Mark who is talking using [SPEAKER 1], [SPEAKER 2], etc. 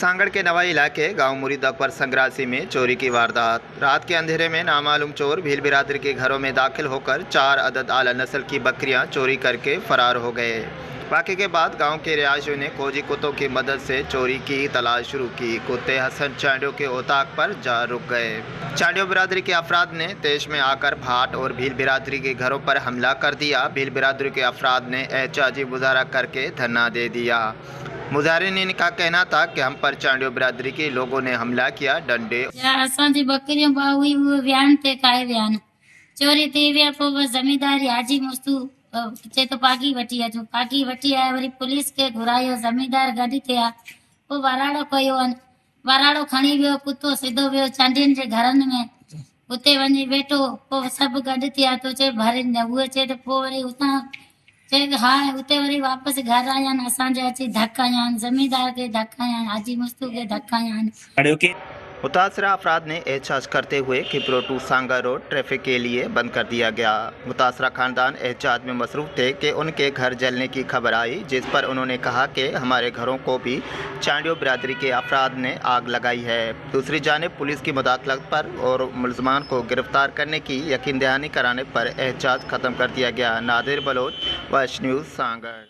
[SPEAKER 1] सांगड़ के नवाई इलाके गांव मुरीद अकबर संग्रासी में चोरी की वारदात। रात के अंधेरे में नामालूम चोर भील बिरादरी के घरों में दाखिल होकर 4 अदद आला नस्ल की बकरियां चोरी करके फरार हो गए। वाक़े के बाद गांव के रिहायशियों ने खोजी कुत्तों की मदद से चोरी की तलाश शुरू की। कुत्ते हसन चांडियों के ओताक पर जा रुक गए। चांडियों बिरादरी के अफराद ने तेज में आकर भाट और भील बिरादरी के घरों पर हमला कर दिया। भील बिरादरी के अफराद ने एहतजाजी मुजाहरा करके धरना दे दिया। मुजाहिरीन का कहना था कि हम पर चांडियों बिरादरी के लोगों ने हमला किया। डंडे
[SPEAKER 2] असांजी बकरियूं हुई उहे विहान ते खाए वियान चोरी थी विया। पोइ ज़मींदार हाजी मुस्तू चए तो पागी वठी अचो। पागी वठी आया, वरी पुलिस के घुरायो। ज़मींदार गॾु थिया, पोइ वाराड़ो कयो। वाराड़ो खणी वियो, कुत्तो सिधो वियो चांडियुनि जे घरनि में। उते वञी वेठो, पोइ सभु गॾु थिया। तो चए भरे उहे चए त पोइ वरी उतां चए हा उते वरी वापसि घर आया आहिनि। असांजे अची धक आया आहिनि, ज़मींदार खे धक आया आहिनि, हाजी मुस्तू खे धक आया आहिनि।
[SPEAKER 1] मुतासरा अफराद ने एहतजाज करते हुए खिपरो टू सांगा रोड ट्रैफिक के लिए बंद कर दिया गया। मुतासरा खानदान एहतजाज में मसरूफ़ थे कि उनके घर जलने की खबर आई, जिस पर उन्होंने कहा कि हमारे घरों को भी चांडियों बिरादरी के अफराद ने आग लगाई है। दूसरी जानिब पुलिस की मुदाखलत पर और मुलजमान को गिरफ्तार करने की यकीन दहानी कराने पर एहतजाज ख़त्म कर दिया गया। Nadir Baloch, watch news, Sanghar.